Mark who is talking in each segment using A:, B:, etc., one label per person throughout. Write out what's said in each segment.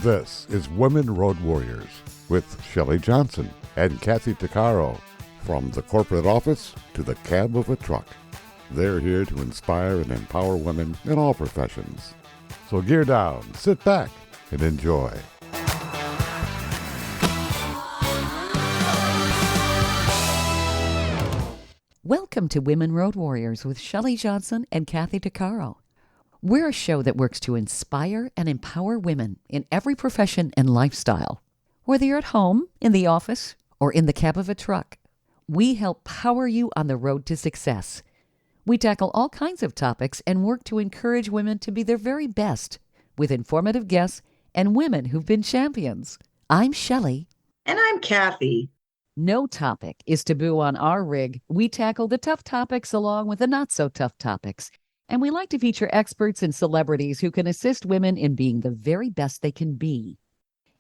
A: This is Women Road Warriors with Shelley Johnson and Kathy Tuccaro. From the corporate office to the cab of a truck, they're here to inspire and empower women in all professions. So gear down, sit back, and enjoy.
B: Welcome to Women Road Warriors with Shelley Johnson and Kathy Tuccaro. We're a show that works to inspire and empower women in every profession and lifestyle. Whether you're at home, in the office, or in the cab of a truck, we help power you on the road to success. We tackle all kinds of topics and work to encourage women to be their very best with informative guests and women who've been champions. I'm Shelley.
C: And I'm Kathy.
B: No topic is taboo on our rig. We tackle the tough topics along with the not-so-tough topics. And we like to feature experts and celebrities who can assist women in being the very best they can be.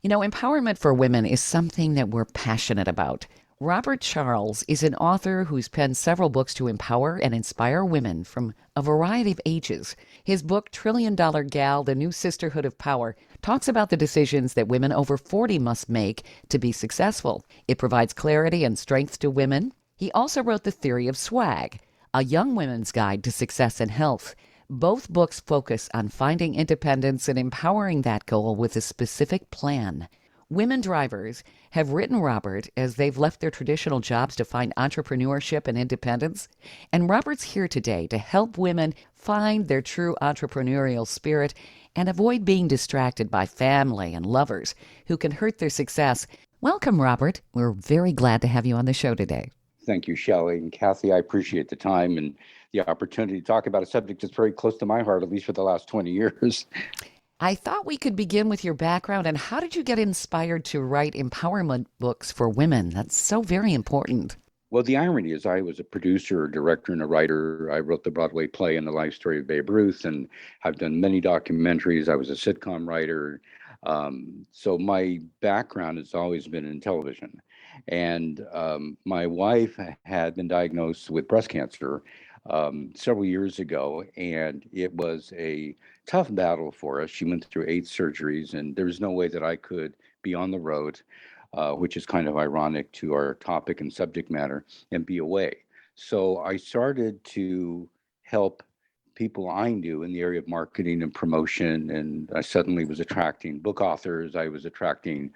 B: You know, empowerment for women is something that we're passionate about. Robert Charles is an author who's penned several books to empower and inspire women from a variety of ages. His book, $1 Trillion Gal, The New Sisterhood of Power, talks about the decisions that women over 40 must make to be successful. It provides clarity and strength to women. He also wrote The Theory of Swag, A Young Women's Guide to Success and Health. Both books focus on finding independence and empowering that goal with a specific plan. Women drivers have written Robert as they've left their traditional jobs to find entrepreneurship and independence. And Robert's here today to help women find their true entrepreneurial spirit and avoid being distracted by family and lovers who can hurt their success. Welcome, Robert. We're very glad to have you on the show today.
D: Thank you, Shelley and Kathy. I appreciate the time and the opportunity to talk about a subject that's very close to my heart, at least for the last 20 years.
B: I thought we could begin with your background and how did you get inspired to write empowerment books for women? That's so very important.
D: Well, the irony is I was a producer, a director, and a writer. I wrote the Broadway play and the life story of Babe Ruth, and I've done many documentaries. I was a sitcom writer. So my background has always been in television. And my wife had been diagnosed with breast cancer several years ago, and it was a tough battle for us. She went through 8 surgeries, and there was no way that I could be on the road, which is kind of ironic to our topic and subject matter, and be away. So I started to help people I knew in the area of marketing and promotion, and I suddenly was attracting book authors. I was attracting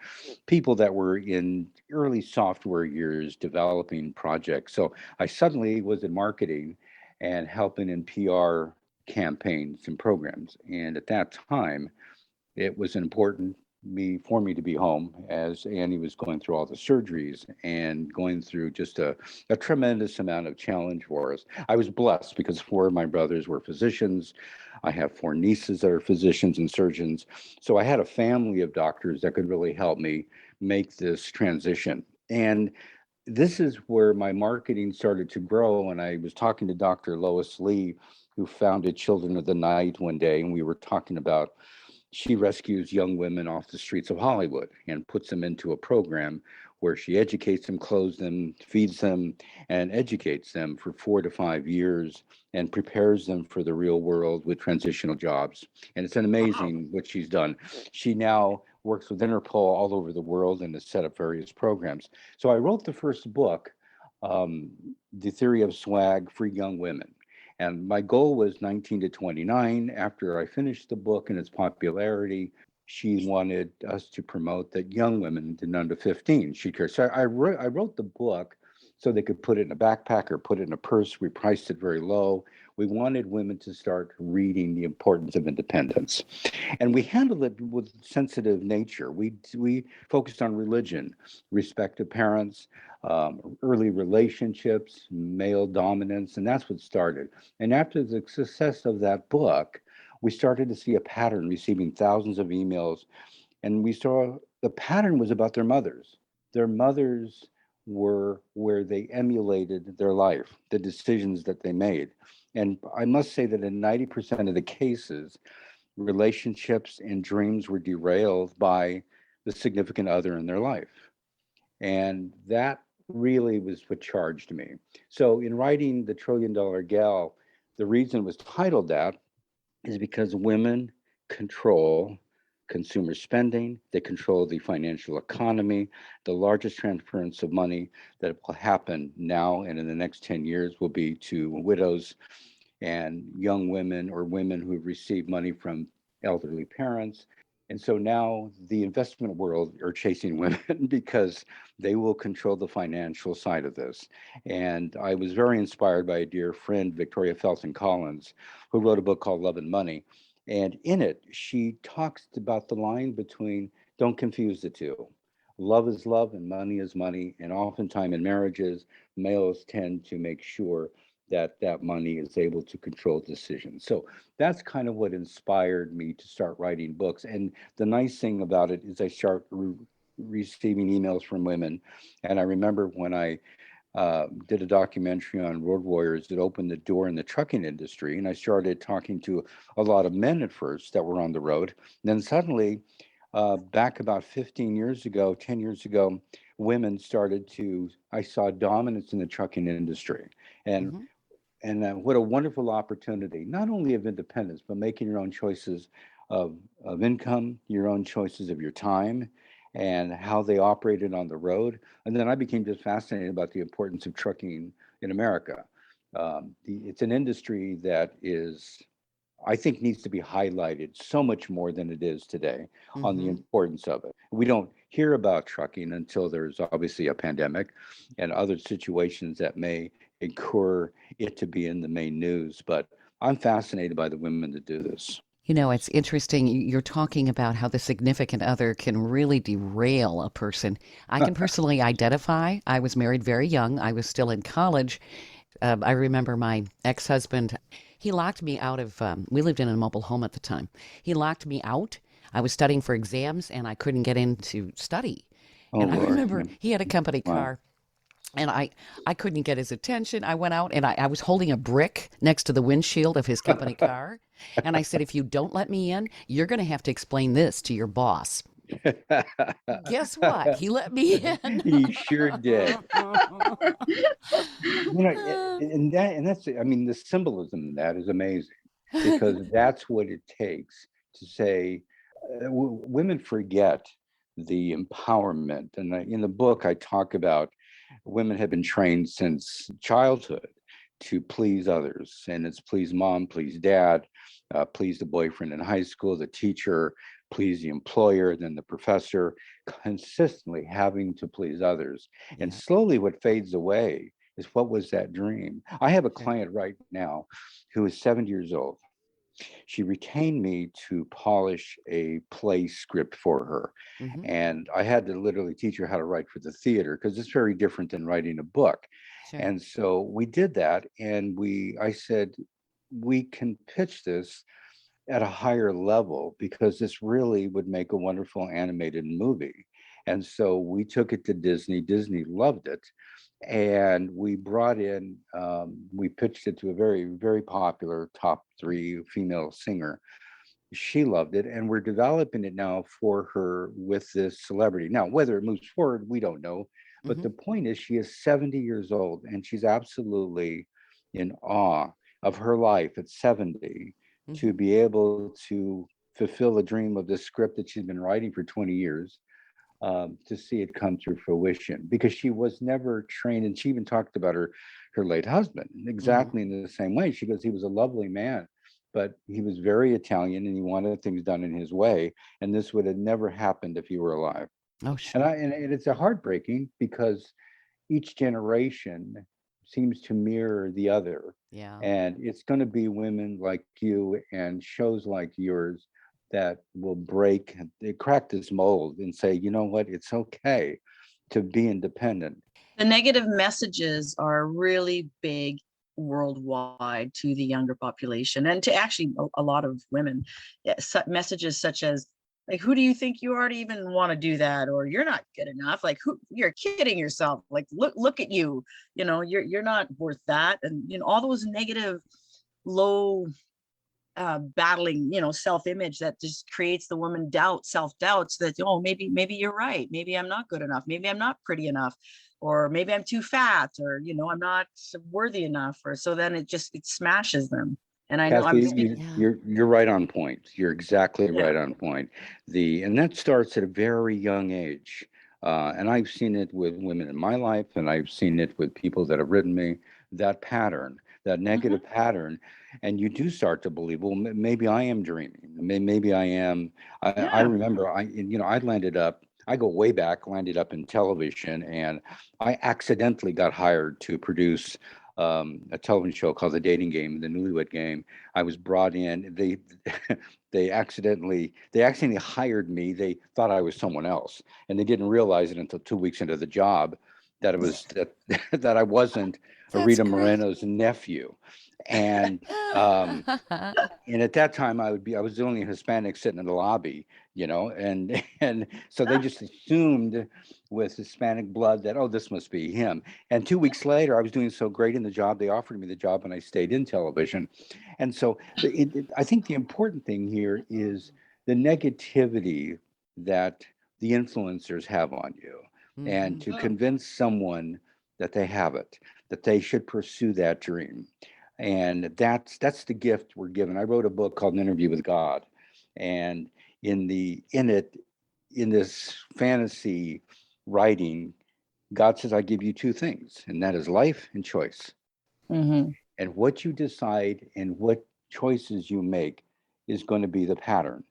D: people that were in early software years developing projects. So I suddenly was in marketing and helping in PR campaigns and programs. And at that time, it was important for me to be home as Annie was going through all the surgeries and going through just a tremendous amount of challenge for us. I was blessed because 4 of my brothers were physicians. I have 4 nieces that are physicians and surgeons. So I had a family of doctors that could really help me make this transition. And this is where my marketing started to grow. And I was talking to Dr. Lois Lee, who founded Children of the Night one day, and we were talking about she rescues young women off the streets of Hollywood and puts them into a program where she educates them, clothes them, feeds them, and educates them for 4 to 5 years and prepares them for the real world with transitional jobs. And it's an amazing what she's done. She now works with Interpol all over the world and has set up various programs. So I wrote the first book, The Theory of Swag for Young Women. And my goal was 19 to 29. After I finished the book and its popularity, she wanted us to promote that young women did under 15 should care. So I wrote the book so they could put it in a backpack or put it in a purse. We priced it very low. We wanted women to start reading the importance of independence. And we handled it with sensitive nature. We focused on religion, respect to parents, early relationships, male dominance, and that's what started. And after the success of that book, we started to see a pattern, receiving thousands of emails, and we saw the pattern was about their mothers. Their mothers were where they emulated their life, the decisions that they made. And I must say that in 90% of the cases, relationships and dreams were derailed by the significant other in their life. And that really was what charged me. So in writing The $1 Trillion Gal, the reason it was titled that is because women control consumer spending. They control the financial economy. The largest transference of money that will happen now and in the next 10 years will be to widows and young women or women who have received money from elderly parents. And so now the investment world are chasing women because they will control the financial side of this. And I was very inspired by a dear friend, Victoria Felton Collins, who wrote a book called Love and Money. And in it, she talks about the line between don't confuse the two. Love is love and money is money. And oftentimes in marriages, males tend to make sure that that money is able to control decisions. So that's kind of what inspired me to start writing books. And the nice thing about it is I start receiving emails from women. And I remember when I did a documentary on road warriors that opened the door in the trucking industry. And I started talking to a lot of men at first that were on the road. And then suddenly, back about 15 years ago, 10 years ago, women started to, I saw dominance in the trucking industry. And
B: Mm-hmm.
D: what a wonderful opportunity, not only of independence, but making your own choices of income, your own choices of your time, and how they operated on the road. And then I became just fascinated about the importance of trucking in America. It's an industry that is, I think, needs to be highlighted so much more than it is today on the
B: Mm-hmm.
D: importance of it. We don't hear about trucking until there's obviously a pandemic and other situations that may incur it to be in the main news. But I'm fascinated by the women that do this.
B: You know, it's interesting. You're talking about how the significant other can really derail a person. I can personally identify. I was married very young. I was still in college. I remember my ex-husband, he locked me out of, we lived in a mobile home at the time. He locked me out. I was studying for exams and I couldn't get in to study.
D: Oh,
B: And I
D: Lord.
B: remember he had a company
D: Wow.
B: car and I couldn't get his attention. I went out and I was holding a brick next to the windshield of his company car. And I said, if you don't let me in, you're going to have to explain this to your boss. Guess what? He let me in.
D: He sure did. And that's, I mean, the symbolism in that is amazing because that's what it takes to say women forget the empowerment. And in the book, I talk about women have been trained since childhood to please others, and it's please mom, please dad, please the boyfriend in high school, the teacher, please the employer, then the professor, consistently having to please others. And
B: Yeah,
D: slowly what fades away is what was that dream? I have a
B: sure.
D: client right now who is 70 years old. She retained me to polish a play script for her.
B: Mm-hmm.
D: And I had to literally teach her how to write for the theater because it's very different than writing a book.
B: Sure.
D: And so we did that. And I said, we can pitch this at a higher level because this really would make a wonderful animated movie. And so we took it to Disney. Disney loved it. And we brought in, we pitched it to a very, very popular top three female singer. She loved it. And we're developing it now for her with this celebrity. Now, whether it moves forward, we don't know. But
B: Mm-hmm.
D: the point is, she is 70 years old and she's absolutely in awe of her life at 70 to
B: Mm-hmm.
D: be able to fulfill the dream of this script that she's been writing for 20 years, to see it come to fruition because she was never trained. And she even talked about her late husband
B: Mm-hmm.
D: exactly in the same way. She goes, he was a lovely man, but he was very Italian and he wanted things done in his way. And this would have never happened if he were alive.
B: Oh,
D: And
B: sure.
D: and it's a heartbreaking because each generation seems to mirror the other.
B: Yeah.
D: And it's going to be women like you and shows like yours that will crack this mold and say, you know what, it's okay to be independent.
C: The negative messages are really big worldwide to the younger population and to actually a lot of women. Yeah, messages such as like, who do you think you are to even want to do that? Or you're not good enough. Like, who, you're kidding yourself. Like, look at you, you're not worth that. And, all those negative, low, battling, self-image that just creates the woman self-doubts that, oh, maybe you're right. Maybe I'm not good enough. Maybe I'm not pretty enough, or maybe I'm too fat, or, I'm not worthy enough. Or so then it smashes them. And I know I'm
D: Kathy,
C: speaking.
D: you're right on point. You're exactly
C: Yeah.
D: right on point. And that starts at a very young age. And I've seen it with women in my life, and I've seen it with people that have written me, that pattern, that
C: Mhm.
D: negative pattern. And you do start to believe, well, maybe I am dreaming. Maybe I am. I
C: Yeah.
D: remember, I go way back, landed up in television, and I accidentally got hired to produce a television show called The Dating Game, the Newlywed Game. I was brought in. They accidentally hired me. They thought I was someone else, and they didn't realize it until 2 weeks into the job that it was that that I wasn't
B: That's
D: Rita
B: great.
D: Moreno's nephew. And um, and at that time I was the only Hispanic sitting in the lobby, and and so they just assumed with Hispanic blood that, oh, this must be him. And 2 weeks later I was doing so great in the job, they offered me the job, and I stayed in television. And so I think the important thing here is the negativity that the influencers have on you, and
B: Mhm.
D: to convince someone that they have it, that they should pursue that dream. And that's the gift we're given. I wrote a book called An Interview with God, and in this fantasy writing, God says, I give you two things, and that is life and choice.
C: Hmm.
D: And what you decide and what choices you make is going to be the pattern.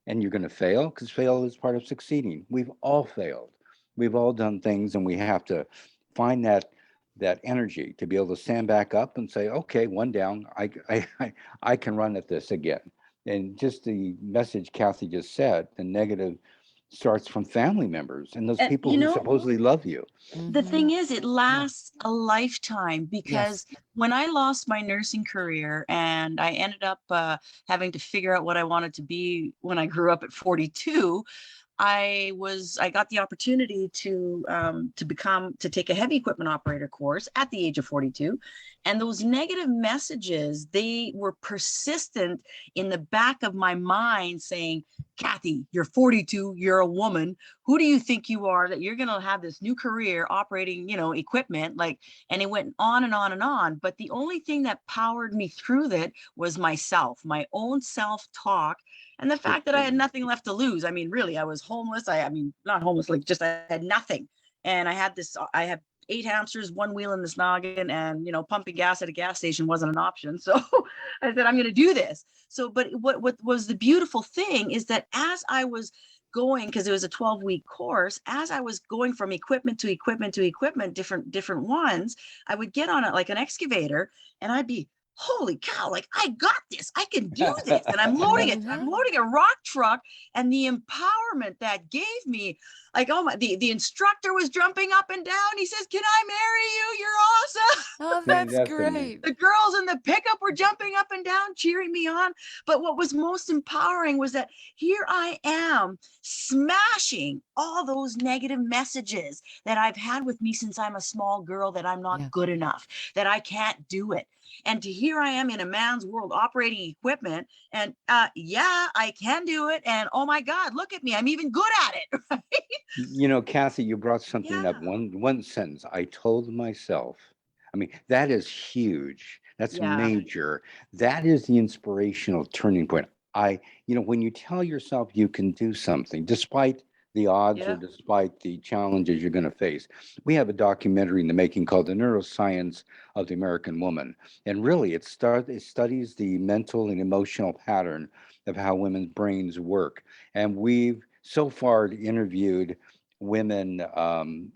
D: And you're going to fail, because fail is part of succeeding. We've all failed. We've all done things, and we have to find that energy to be able to stand back up and say, okay, one down, I can run at this again. And just the message Kathy just said, the negative starts from family members and those
C: And
D: people who supposedly love you.
C: the
B: Mhm.
C: thing is, it lasts a lifetime,
B: Yes.
C: because when I lost my nursing career and I ended up having to figure out what I wanted to be when I grew up at 42, I got the opportunity to take a heavy equipment operator course at the age of 42. And those negative messages, they were persistent in the back of my mind saying, Kathy, you're 42, you're a woman. Who do you think you are that you're going to have this new career operating, equipment? And it went on and on and on. But the only thing that powered me through that was myself, my own self-talk, and the fact that I had nothing left to lose. I mean, really, I was homeless. I mean, not homeless, like just I had nothing. And I had 8 hamsters, one wheel in this noggin, and pumping gas at a gas station wasn't an option. So I said, I'm going to do this. So, but what was the beautiful thing is that as I was going, because it was a 12-week course, as I was going from equipment to equipment to equipment, different ones, I would get on it like an excavator, and I'd be, holy cow, like, I got this, I can do this. And I'm
B: Mhm.
C: loading a rock truck, and the empowerment that gave me, like, oh my, the instructor was jumping up and down. He says, can I marry you? You're awesome.
B: Oh,
D: Man,
B: that's
D: that's amazing.
B: great.
C: The girls in the pickup were jumping up and down, cheering me on. But what was most empowering was that here I am smashing all those negative messages that I've had with me since I'm a small girl, that I'm not
B: Yeah.
C: good enough, that I can't do it. And here I am in a man's world operating equipment, and yeah, I can do it. And oh my God, look at me, I'm even good at it. Right?
D: Kathy, you brought something up.
C: Yeah.
D: One sentence. I told myself. I mean, that is huge. That's
C: Yeah.
D: major. That is the inspirational turning point. When you tell yourself you can do something, despite the odds or
C: Yeah.
D: despite the challenges you're going to face. We have a documentary in the making called The Neuroscience of the American Woman. And really, it studies the mental and emotional pattern of how women's brains work. And we've so far interviewed women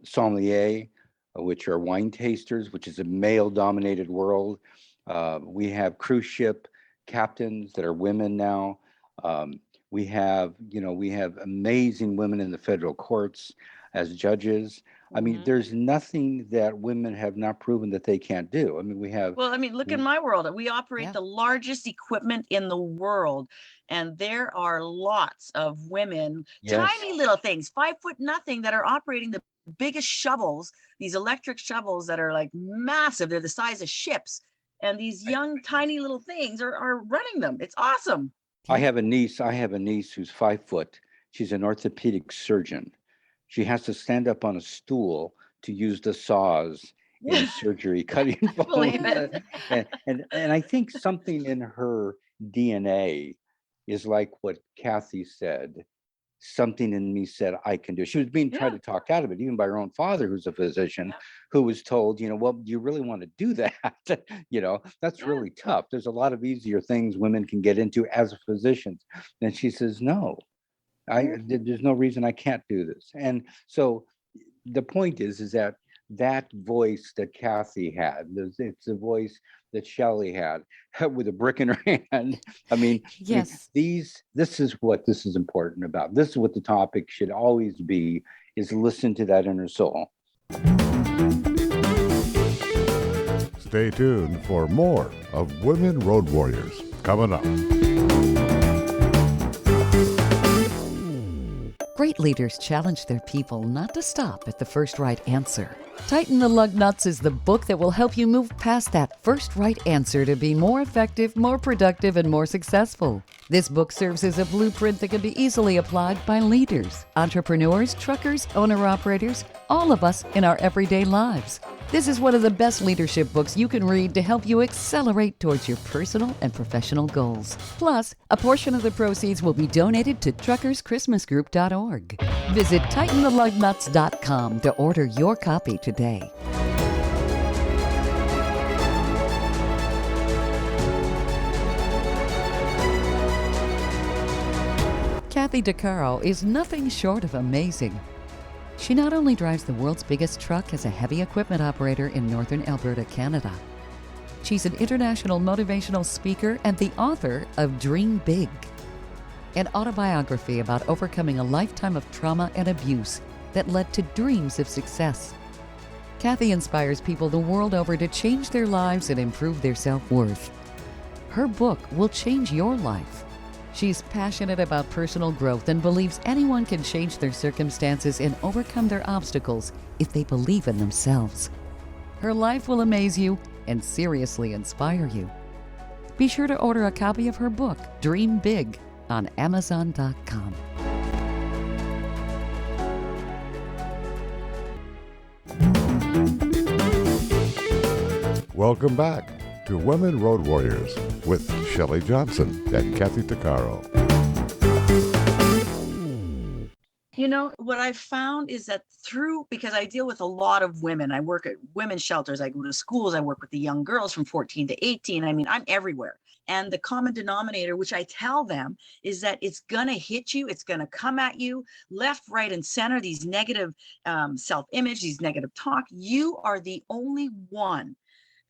D: sommelier, which are wine tasters, which is a male-dominated world. We have cruise ship captains that are women now. Um, we have amazing women in the federal courts as judges. I mean,
C: Mhm.
D: there's nothing that women have not proven that they can't do. I mean, we have.
C: Well, I mean, look in my world. We operate
B: Yeah.
C: the largest equipment in the world, and there are lots of women,
D: Yes.
C: tiny little things, 5 foot nothing, that are operating the biggest shovels, these electric shovels that are like massive. They're the size of ships. And these young, tiny little things are running them. It's awesome.
D: I
B: Yeah.
D: have a niece. I have a niece who's 5 foot. She's an orthopedic surgeon. She has to stand up on a stool to use the saws in surgery, cutting
C: Believe
D: bones.
C: it.
D: And I think something in her DNA is like what Kathy said. Something in me said, I can do it. She was being tried to talk out of it, even by her own father, who's a physician, who was told, well, do you really want to do that? That's really tough. There's a lot of easier things women can get into as physicians. And she says, no, there's no reason I can't do this. And so the point is that voice that Kathy had, it's the voice that Shelley had with a brick in her hand.
B: Yes.
D: This is what this is important about. This is what the topic should always be, is listen to that inner soul.
A: Stay tuned for more of Women Road Warriors coming up.
B: Great leaders challenge their people not to stop at the first right answer. Tighten the Lug Nuts is the book that will help you move past that first right answer to be more effective, more productive, and more successful. This book serves as a blueprint that can be easily applied by leaders, entrepreneurs, truckers, owner-operators, all of us in our everyday lives. This is one of the best leadership books you can read to help you accelerate towards your personal and professional goals. Plus, a portion of the proceeds will be donated to truckerschristmasgroup.org. Visit tightenthelugnuts.com to order your copy today. Kathy DeCaro is nothing short of amazing. She not only drives the world's biggest truck as a heavy equipment operator in northern Alberta, Canada. She's an international motivational speaker and the author of Dream Big, an autobiography about overcoming a lifetime of trauma and abuse that led to dreams of success. Kathy inspires people the world over to change their lives and improve their self-worth. Her book will change your life. She's passionate about personal growth and believes anyone can change their circumstances and overcome their obstacles if they believe in themselves. Her life will amaze you and seriously inspire you. Be sure to order a copy of her book, Dream Big, on Amazon.com.
A: Welcome back to Women Road Warriors with Shelley Johnson and Kathy DeCaro.
C: What I've found is that because I deal with a lot of women, I work at women's shelters, I go to schools, I work with the young girls from 14 to 18. I'm everywhere. And the common denominator, which I tell them, is that it's going to hit you. It's going to come at you left, right, and center, these negative self-image, these negative talk. You are the only one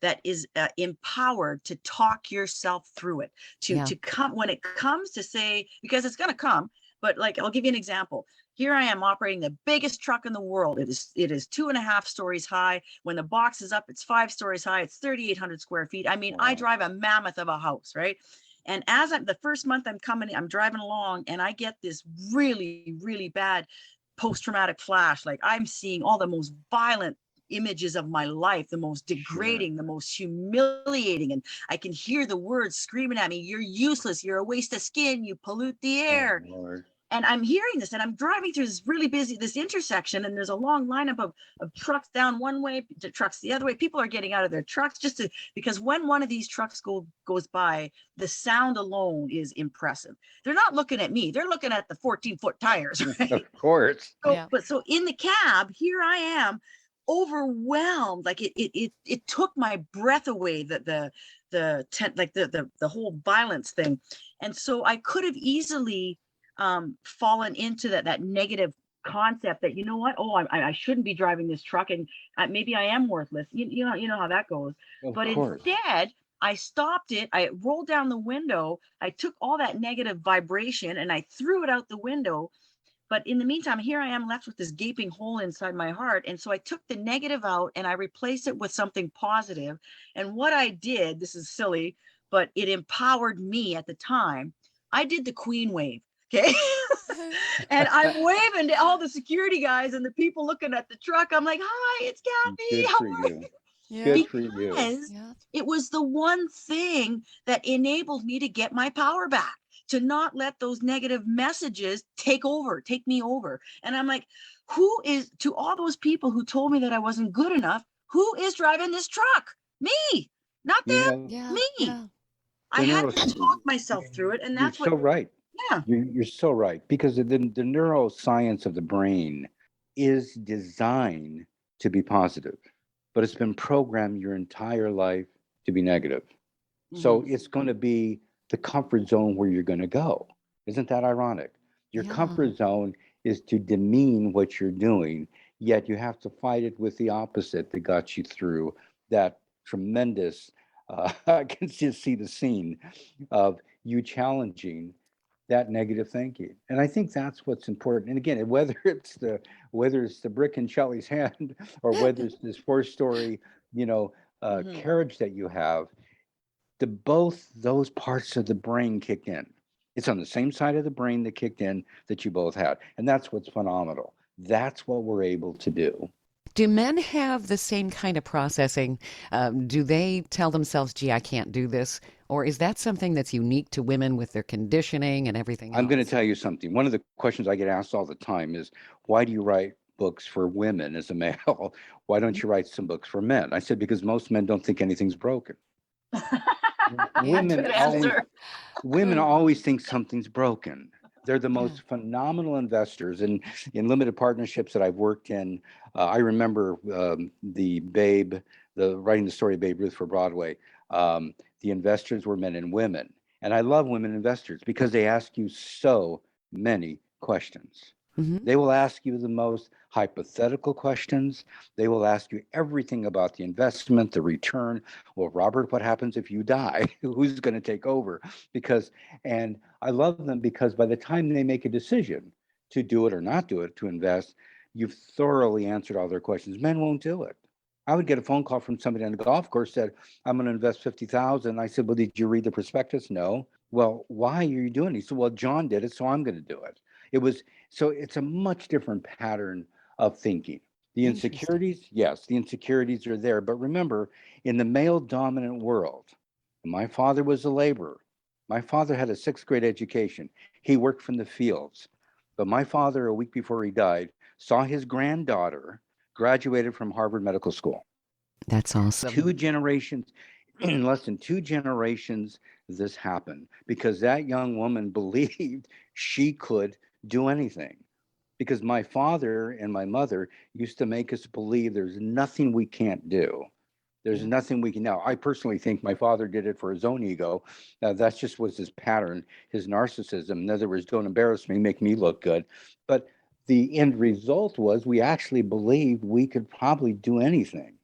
C: that is empowered to talk yourself through it, to come when it comes to say, because it's going to come. But I'll give you an example. Here I am operating the biggest truck in the world. It is 2.5 stories high. When the box is up, it's 5 stories high. It's 3,800 square feet. Wow. I drive a mammoth of a house, right? And the first month I'm driving along and I get this really, really bad post-traumatic flash. I'm seeing all the most violent images of my life, the most degrading, the most humiliating. And I can hear the words screaming at me, you're useless, you're a waste of skin, you pollute the air.
D: Lord.
C: And I'm hearing this and I'm driving through this intersection, and there's a long lineup of trucks down one way, to trucks the other way. People are getting out of their trucks because when one of these trucks goes by, the sound alone is impressive. They're not looking at me, they're looking at the 14-foot tires, right?
D: Of course.
C: So in the cab, here I am, overwhelmed. It took my breath away, the whole violence thing. And so I could have easily fallen into that negative concept that, I shouldn't be driving this truck, and maybe I am worthless. You know how that goes. But instead, I stopped it. I rolled down the window. I took all that negative vibration and I threw it out the window. But in the meantime, here I am left with this gaping hole inside my heart. And so I took the negative out and I replaced it with something positive. And what I did, this is silly, but it empowered me at the time. I did the queen wave. Okay. And I'm waving to all the security guys and the people looking at the truck. I'm like, hi, it's Kathy. How are you?
D: Good for you.
C: Because it was the one thing that enabled me to get my power back, to not let those negative messages take me over. And I'm like, to all those people who told me that I wasn't good enough, who is driving this truck? Me, not
D: You
C: them,
D: know,
B: Yeah.
C: me.
B: Yeah.
C: I
D: the
C: had
D: neuro,
C: to talk myself through it. And
D: you're
C: that's what,
D: so right.
C: yeah.
D: You're so right, because the neuroscience of the brain is designed to be positive, but it's been programmed your entire life to be negative. So
C: Mhm.
D: it's going to be the comfort zone where you're going to go. Isn't that ironic? Your
B: Yeah.
D: comfort zone is to demean what you're doing, yet you have to fight it with the opposite that got you through that tremendous. I can just see the scene of you challenging that negative thinking, and I think that's what's important. And again, whether it's the brick in Shelley's hand, or whether it's this four-story, you know,
C: Mhm.
D: carriage that you have, the both those parts of the brain kick in. It's on the same side of the brain that kicked in that you both had. And that's what's phenomenal. That's what we're able to do.
B: Do men have the same kind of processing? Do they tell themselves, gee, I can't do this? Or is that something that's unique to women with their conditioning and everything
D: I'm going to
B: else?
D: tell you something. One of the questions I get asked all the time is, why do you write books for women as a male? Why don't you write some books for men? I said, because most men don't think anything's broken.
B: Yeah.
D: Women
C: Good
D: always
C: answer.
D: women always think something's broken. They're the
B: Yeah.
D: most phenomenal investors, and in limited partnerships that I've worked in, I remember the writing the story of Babe Ruth for Broadway. The investors were men and women, and I love women investors because they ask you so many questions.
B: Hmm.
D: They will ask you the most hypothetical questions. They will ask you everything about the investment, the return. Well, Robert, what happens if you die? Who's going to take over? Because, and I love them because by the time they make a decision to do it or not do it, to invest, you've thoroughly answered all their questions. Men won't do it. I would get a phone call from somebody on the golf course said, I'm going to invest 50,000. I said, well, did you read the prospectus? No. Well, why are you doing it? He said, well, John did it, so I'm going to do it. It was so it's a much different pattern of thinking. The
B: Interesting.
D: insecurities, yes, the insecurities are there. But remember, in the male dominant world, my father was a laborer. My father had a sixth grade education. He worked from the fields. But my father, a week before he died, saw his granddaughter graduated from Harvard Medical School.
B: That's awesome.
D: Two generations, in less than two generations, this happened because that young woman believed she could do anything. Because my father and my mother used to make us believe there's nothing we can't do. There's
B: Yeah.
D: nothing we can. Now, I personally think my father did it for his own ego. That's just was his pattern, his narcissism. In other words, don't embarrass me, make me look good. But the end result was we actually believed we could probably do anything.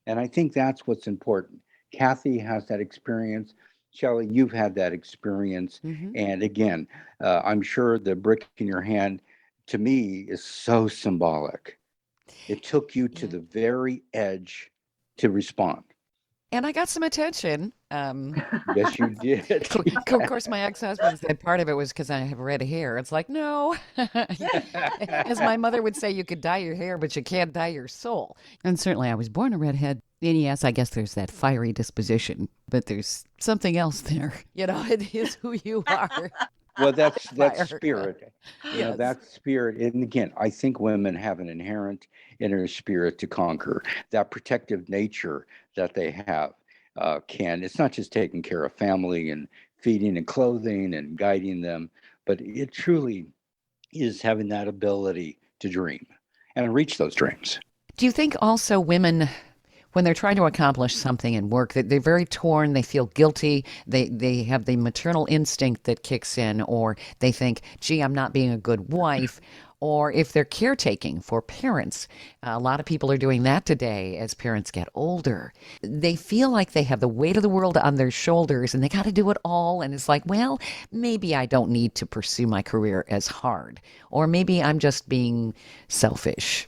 D: And I think that's what's important. Kathy has that experience. Shelley, you've had that experience.
B: Hmm.
D: And again, I'm sure the brick in your hand to me is so symbolic. It took you to
B: Yeah.
D: the very edge to respond.
B: And I got some attention.
D: Yes, you did.
B: Of course, my ex-husband said part of it was because I have red hair. It's like, no. As my mother would say, you could dye your hair, but you can't dye your soul. And certainly I was born a redhead. And yes, I guess there's that fiery disposition, but there's something else there. It is who you are.
D: Well, that's
B: Fire.
D: spirit.
B: Yes.
D: That spirit. And again, I think women have an inherent inner spirit to conquer. That protective nature that they have it's not just taking care of family and feeding and clothing and guiding them, but it truly is having that ability to dream and reach those dreams.
B: Do you think also women, when they're trying to accomplish something in work, that they're very torn, they feel guilty, they have the maternal instinct that kicks in, or they think, gee, I'm not being a good wife, or if they're caretaking for parents, a lot of people are doing that today as parents get older. They feel like they have the weight of the world on their shoulders and they got to do it all. And it's like, well, maybe I don't need to pursue my career as hard, or maybe I'm just being selfish.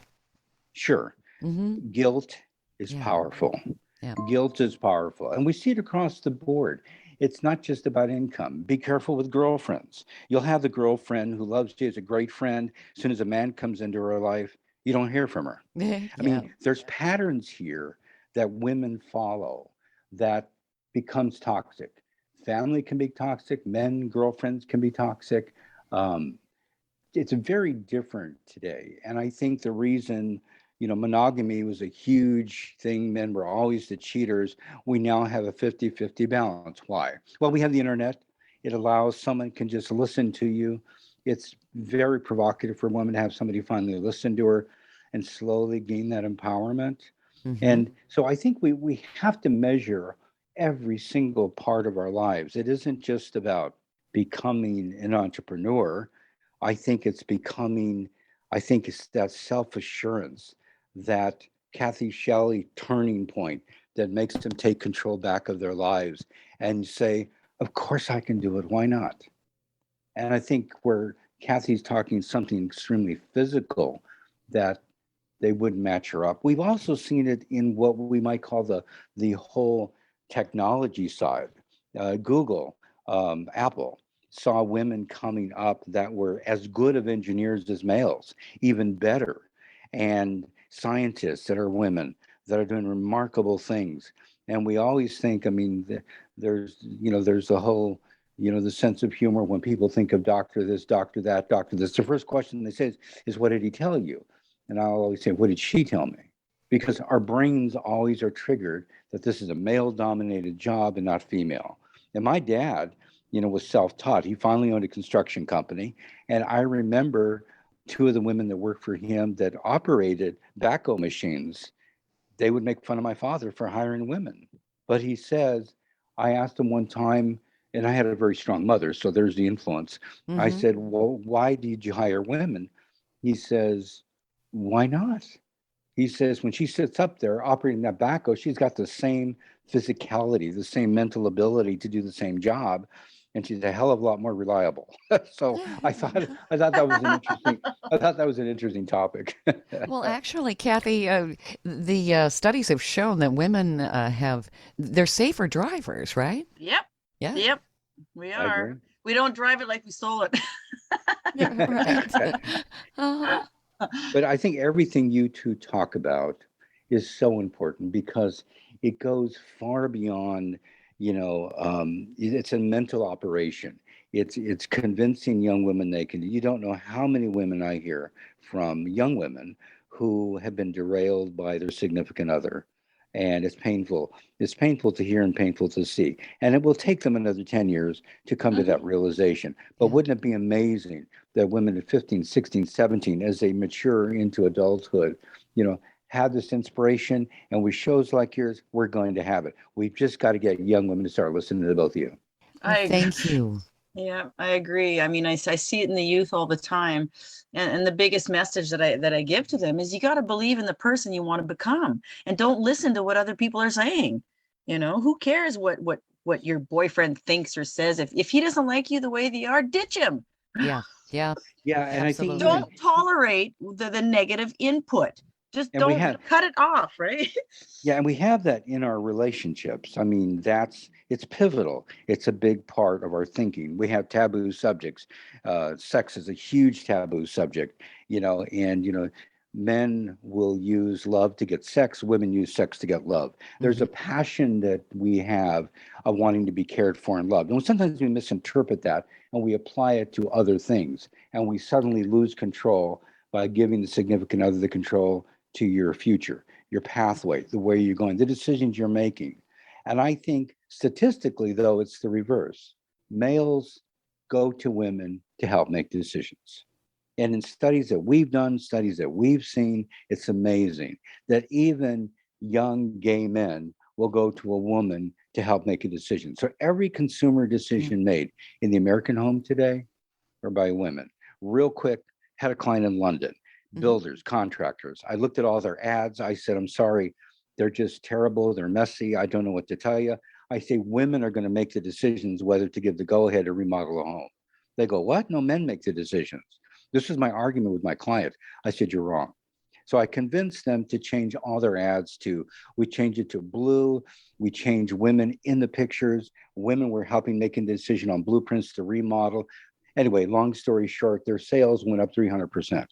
D: Sure,
B: Hmm.
D: guilt is
B: Yeah.
D: powerful.
B: Yeah.
D: Guilt is powerful. And we see it across the board. It's not just about income. Be careful with girlfriends. You'll have the girlfriend who loves you as a great friend. As soon as a man comes into her life, you don't hear from her. I
B: Yeah.
D: mean, there's patterns here that women follow that becomes toxic. Family can be toxic. Men, girlfriends can be toxic. Um, it's very different today. And I think the reason monogamy was a huge thing. Men were always the cheaters. We now have a 50-50 balance. Why? Well, we have the internet. It allows someone can just listen to you. It's very provocative for a woman to have somebody finally listen to her and slowly gain that empowerment.
B: Mm-hmm.
D: And so I think we have to measure every single part of our lives. It isn't just about becoming an entrepreneur. I think it's that self assurance, that Kathy Shelley turning point that makes them take control back of their lives and say, of course I can do it. Why not? And I think where Kathy's talking something extremely physical, that they wouldn't match her up. We've also seen it in what we might call the whole technology side. Google, Apple saw women coming up that were as good of engineers as males, even better, and scientists that are women that are doing remarkable things. And we always think, I mean, there's the whole, the sense of humor when people think of doctor this, doctor that, doctor this. The first question they say is what did he tell you? And I'll always say, what did she tell me? Because our brains always are triggered that this is a male dominated job and not female. And my dad, was self-taught. He finally owned a construction company. And I remember two of the women that worked for him that operated backhoe machines. They would make fun of my father for hiring women. But he says, I asked him one time, and I had a very strong mother, so there's the influence. I
B: Mm-hmm.
D: said, well, why did you hire women? He says, why not? He says when she sits up there operating that backhoe, she's got the same physicality, the same mental ability to do the same job, and she's a hell of a lot more reliable. So I thought that was an interesting topic.
B: Well, actually, Kathy, the studies have shown that women they're safer drivers, right?
C: Yep.
B: Yeah.
C: Yep. We
D: I agree.
C: are. We don't drive it like we stole it.
B: Yeah, right. Uh-huh.
D: But I think everything you two talk about is so important because it goes far beyond, it's a mental operation. It's convincing young women they can. You don't know how many women I hear from young women who have been derailed by their significant other. And it's painful. It's painful to hear and painful to see. And it will take them another 10 years to come to that
C: Mhm.
D: realization. But
B: Yeah.
D: wouldn't it be amazing that women at 15, 16, 17, as they mature into adulthood, have this inspiration? And with shows like yours, we're going to have it. We've just got to get young women to start listening to both of you.
B: Well,
C: I agree.
B: thank you.
C: Yeah, I agree. I mean, I see it in the youth all the time. And the biggest message that I give to them is you got to believe in the person you want to become and don't listen to what other people are saying. Who cares what your boyfriend thinks or says? If he doesn't like you the way they are, ditch him.
B: Yeah. Yeah.
D: Yeah, and I think
B: Absolutely.
D: even,
C: Don't tolerate the negative input. Just
D: and we
C: don't
D: have,
C: cut it off, right?
D: yeah, and we have that in our relationships. I mean, it's pivotal. It's a big part of our thinking. We have taboo subjects. Sex is a huge taboo subject, and men will use love to get sex. Women use sex to get love. There's a passion that we have of wanting to be cared for and loved. And sometimes we misinterpret that and we apply it to other things, and we suddenly lose control by giving the significant other the control to your future, your pathway, the way you're going, the decisions you're making. And I think statistically, though, it's the reverse. Males go to women to help make decisions. And in studies that we've done, studies that we've seen, it's amazing that even young gay men will go to a woman to help make a decision. So every consumer decision made in the American home today are by women. Real quick, had a client in London, builders, contractors. I looked at all their ads. I said, I'm sorry, they're just terrible. They're messy. I don't know what to tell you. I say women are going to make the decisions whether to give the go ahead or remodel a home. They go, what? No, men make the decisions. This is my argument with my client. I said, you're wrong. So I convinced them to change all their ads we change it to blue. We change women in the pictures. Women were helping making the decision on blueprints to remodel. Anyway, long story short, their sales went up 300%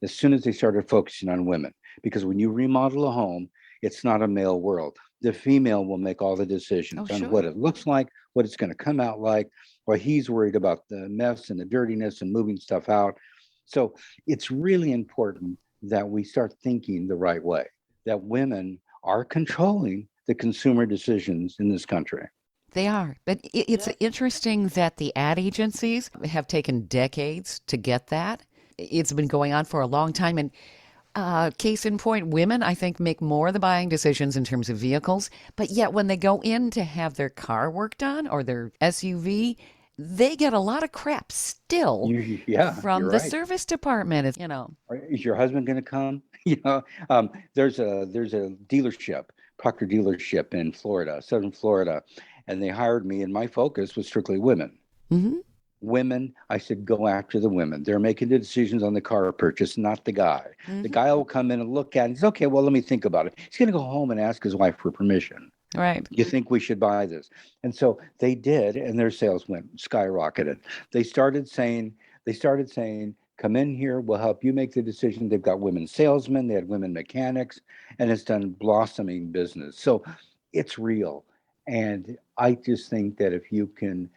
D: as soon as they started focusing on women. Because when you remodel a home, it's not a male world. The female will make all the decisions on what it looks like, what it's going to come out like, or he's worried about the mess and the dirtiness and moving stuff out. So it's really important that we start thinking the right way, that women are controlling the consumer decisions in this country.
B: They are. But it's interesting that the ad agencies have taken decades to get that. It's been going on for a long time. And case in point, women, I think, make more of the buying decisions in terms of vehicles. But yet when they go in to have their car worked on or their SUV, they get a lot of crap still from
D: You're
B: the
D: right.
B: service department.
D: Is your husband going to come? There's a dealership, Proctor dealership in Florida, Southern Florida, and they hired me, and my focus was strictly women.
B: Mhm.
D: Women, I said, go after the women. They're making the decisions on the car purchase, not the guy. The guy will come in and look at it. He's okay, well, let me think about it. He's going to go home and ask his wife for permission.
B: Right.
D: You think we should buy this? And so they did, and their sales went skyrocketed. They started saying, come in here, we'll help you make the decision. They've got women salesmen, they had women mechanics, and it's done blossoming business. So it's real. And I just think that if you can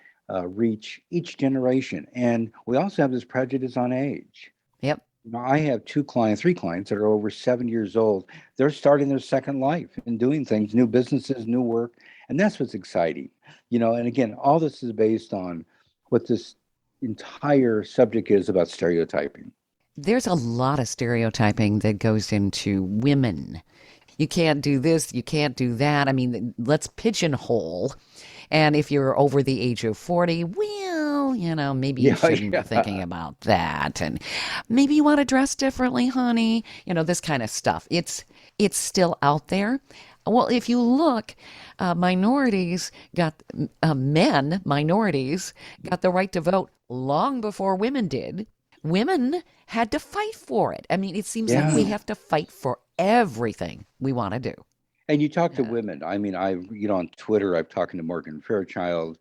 D: reach each generation, and we also have this prejudice on age.
B: Yep.
D: I have three clients that are over 7 years old. They're starting their second life and doing things, new businesses, new work. And that's what's exciting. And again, all this is based on what this entire subject is about stereotyping.
B: There's a lot of stereotyping that goes into women. You can't do this, you can't do that. I mean, let's pigeonhole. And if you're over the age of 40, well, maybe you shouldn't be thinking about that. And maybe you want to dress differently, honey. This kind of stuff. It's still out there. Well, if you look, minorities got the right to vote long before women did. Women had to fight for it. I mean, it seems like we have to fight for everything we want to do.
D: And you talk to women. I mean, on Twitter, I've talked to Morgan Fairchild,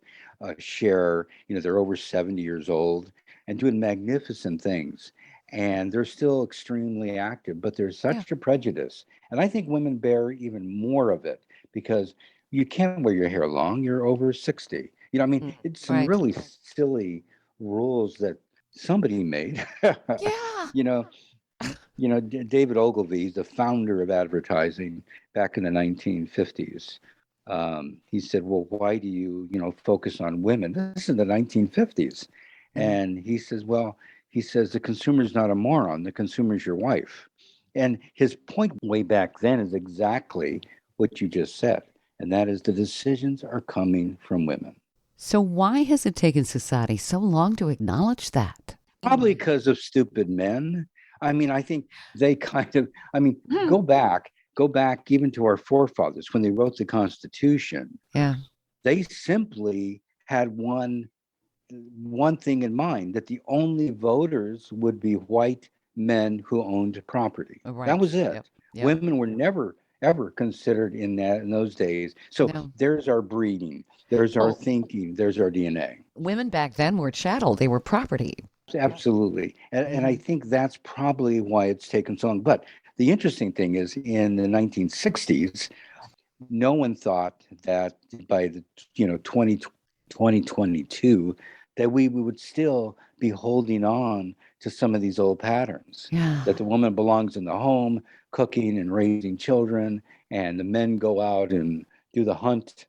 D: Cher, they're over 70 years old and doing magnificent things. And they're still extremely active, but there's such a prejudice. And I think women bear even more of it because you can't wear your hair long. You're over 60. It's some really silly rules that somebody made. David Ogilvy, the founder of advertising back in the 1950s, he said, well, why do you, focus on women? This is in the 1950s. And he says, the consumer's not a moron. The consumer's your wife. And his point way back then is exactly what you just said. And that is the decisions are coming from women.
B: So why has it taken society so long to acknowledge that?
D: Probably because of stupid men. I mean, I think they go back even to our forefathers when they wrote the Constitution.
B: Yeah. They
D: simply had one thing in mind, that the only voters would be white men who owned property. Right. That was it. Yep. Women were never, ever considered in those days. So there's our breeding, there's our thinking, there's our DNA.
B: Women back then were chattel. They were property.
D: Absolutely. And I think that's probably why it's taken so long. But the interesting thing is in the 1960s, no one thought that by the 2022 that we would still be holding on to some of these old patterns. Yeah. That the woman belongs in the home, cooking and raising children, and the men go out and do the hunt.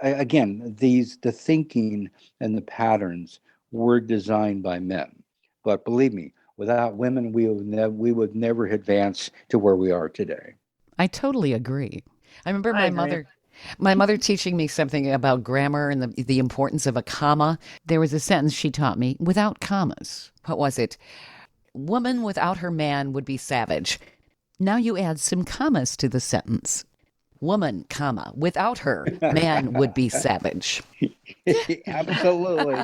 D: Again, the thinking and the patterns were designed by men. But believe me, without women, we would never advance to where we are today.
B: I totally agree. I remember my mother teaching me something about grammar and the importance of a comma. There was a sentence she taught me without commas. What was it? Woman without her man would be savage. Now you add some commas to the sentence. Woman, comma, without her, man would be savage.
D: Absolutely.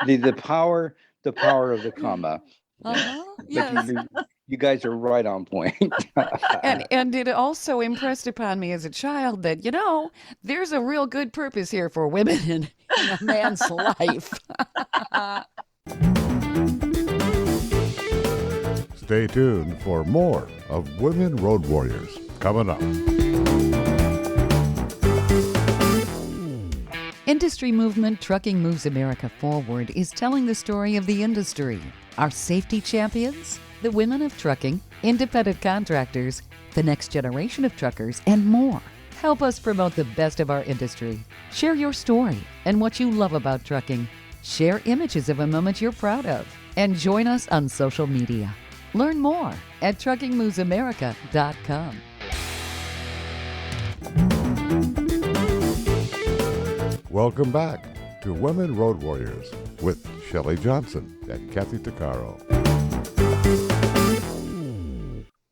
D: The power of the comma.
B: Yes.
D: You guys are right on point.
B: and it also impressed upon me as a child that, there's a real good purpose here for women in a man's life.
A: Stay tuned for more of Women Road Warriors coming up.
B: Industry movement Trucking Moves America Forward is telling the story of the industry, our safety champions, the women of trucking, independent contractors, the next generation of truckers, and more. Help us promote the best of our industry. Share your story and what you love about trucking. Share images of a moment you're proud of. And join us on social media. Learn more at truckingmovesamerica.com.
A: Welcome back to Women Road Warriors with Shelley Johnson and Kathy Tuccaro.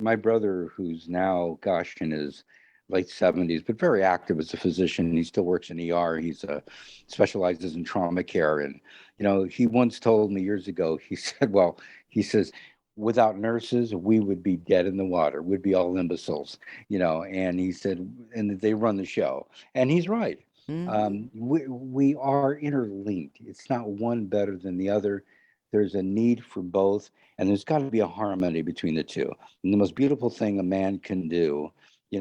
D: My brother, who's now, in his late 70s, but very active as a physician. He still works in ER. He's specializes in trauma care. And, he once told me years ago, he says, without nurses, we would be dead in the water. We'd be all imbeciles, and he said, and they run the show. And he's right. We are interlinked. It's not one better than the other. There's a need for both, and there's got to be a harmony between the two. And the most beautiful thing a man can do,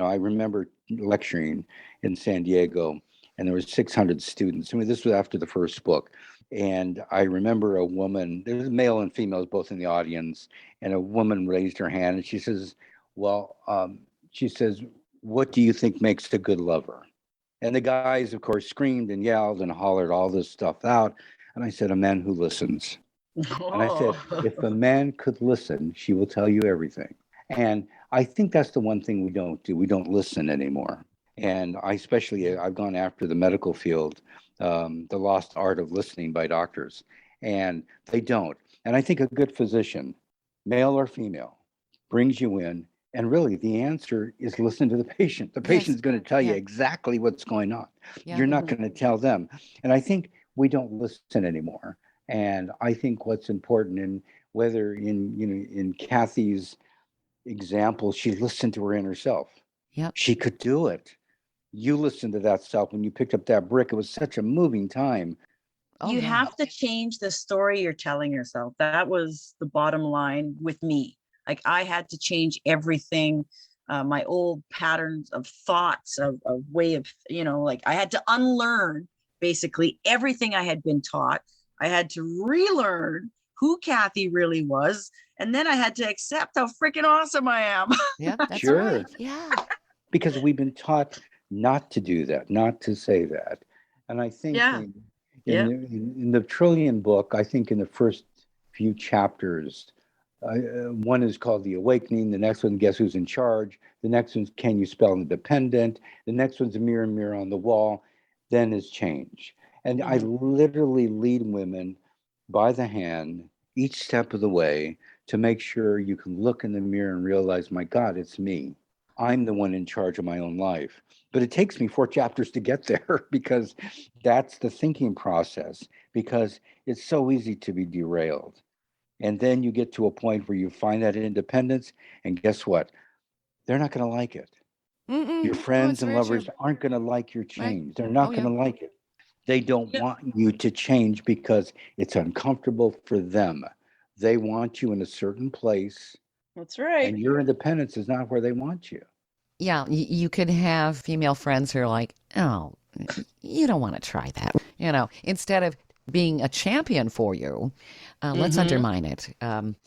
D: I remember lecturing in San Diego, and there were 600 students. I mean, this was after the first book. And I remember a woman, there was male and females both in the audience, and a woman raised her hand and she says, what do you think makes a good lover? And the guys, of course, screamed and yelled and hollered all this stuff out. And I said, a man who listens. And I said, if a man could listen, she will tell you everything. And I think that's the one thing we don't do. We don't listen anymore. And I've gone after the medical field, the lost art of listening by doctors, and they don't. And I think a good physician, male or female, brings you in, and really the answer is listen to the patient. The patient's going to tell you exactly what's going on.
B: Yeah.
D: You're not going to tell them. And I think we don't listen anymore. And I think what's important, and whether in Kathy's example, she listened to her inner self.
B: Yep.
D: She could do it. You listened to that self when you picked up that brick. It was such a moving time.
C: You have to change the story you're telling yourself. That was the bottom line with me. Like, I had to change everything, my old patterns of thoughts, of way of, I had to unlearn basically everything I had been taught. I had to relearn who Kathy really was. And then I had to accept how freaking awesome I am.
B: Yeah, that's
D: Sure.
B: right. Yeah.
D: Because we've been taught not to do that, not to say that. And I think in the Trillion book, I think in the first few chapters, one is called The Awakening. The next one, Guess Who's in Charge? The next one's Can You Spell Independent? The next one's A Mirror, Mirror on the Wall. Then is Change. And I literally lead women by the hand each step of the way to make sure you can look in the mirror and realize, my God, it's me. I'm the one in charge of my own life. But it takes me 4 chapters to get there, because that's the thinking process, because it's so easy to be derailed. And then you get to a point where you find that independence, and guess what? They're not going to like it. Your friends and lovers aren't going to like your change. They're not going to like it. They don't want you to change because it's uncomfortable for them. They want you in a certain place.
C: That's right.
D: And your independence is not where they want you.
B: Yeah, you could have female friends who are like, oh, you don't want to try that. Instead of being a champion for you, let's undermine it.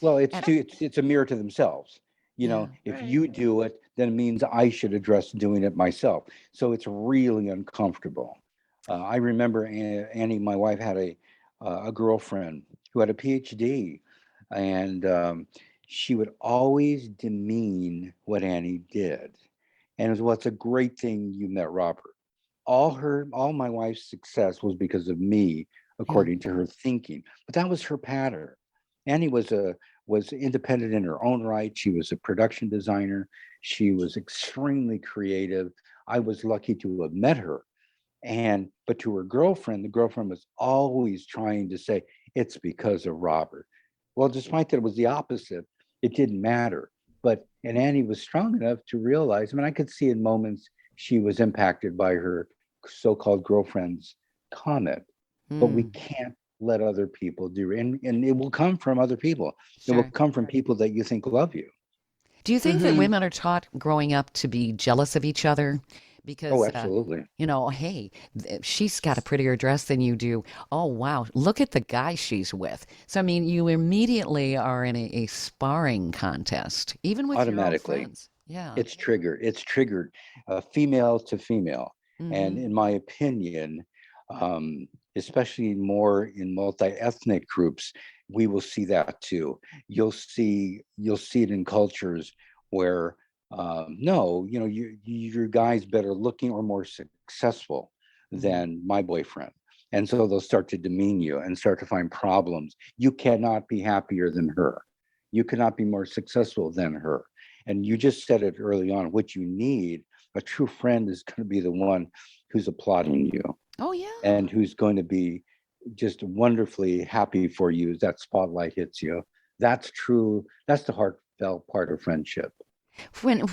D: Well, it's a mirror to themselves. If you do it, then it means I should address doing it myself. So it's really uncomfortable. I remember Annie, my wife, had a girlfriend who had a PhD, and she would always demean what Annie did. And it was, well, it's a great thing you met Robert. All my wife's success was because of me, according to her thinking. But that was her pattern. Annie was independent in her own right. She was a production designer. She was extremely creative. I was lucky to have met her. But to her girlfriend, the girlfriend was always trying to say, it's because of Robert. Well, despite that it was the opposite, it didn't matter. And Annie was strong enough to realize, I could see in moments she was impacted by her so-called girlfriend's comment, but we can't let other people do it. And it will come from other people. Sure. It will come from people that you think love you.
B: Do you think that women are taught growing up to be jealous of each other?
D: Oh,
B: because
D: absolutely.
B: hey, she's got a prettier dress than you do. Oh, wow. Look at the guy she's with. So, I mean, you immediately are in a sparring contest, even with your own
D: Automatically.
B: friends. Yeah.
D: It's triggered female to female. And
B: Mm-hmm.
D: in my opinion, um, especially more in multi-ethnic groups, we will see that too. You'll see it in cultures where no, your guy's better looking or more successful
B: Mm-hmm.
D: than my boyfriend. And so they'll start to demean you and start to find problems. You cannot be happier than her. You cannot be more successful than her. And you just said it early on. What you need, a true friend is going to be the one who's applauding you
B: Oh, yeah.
D: and who's going to be just wonderfully happy for you as that spotlight hits you. That's true. That's the heartfelt part of friendship.
B: When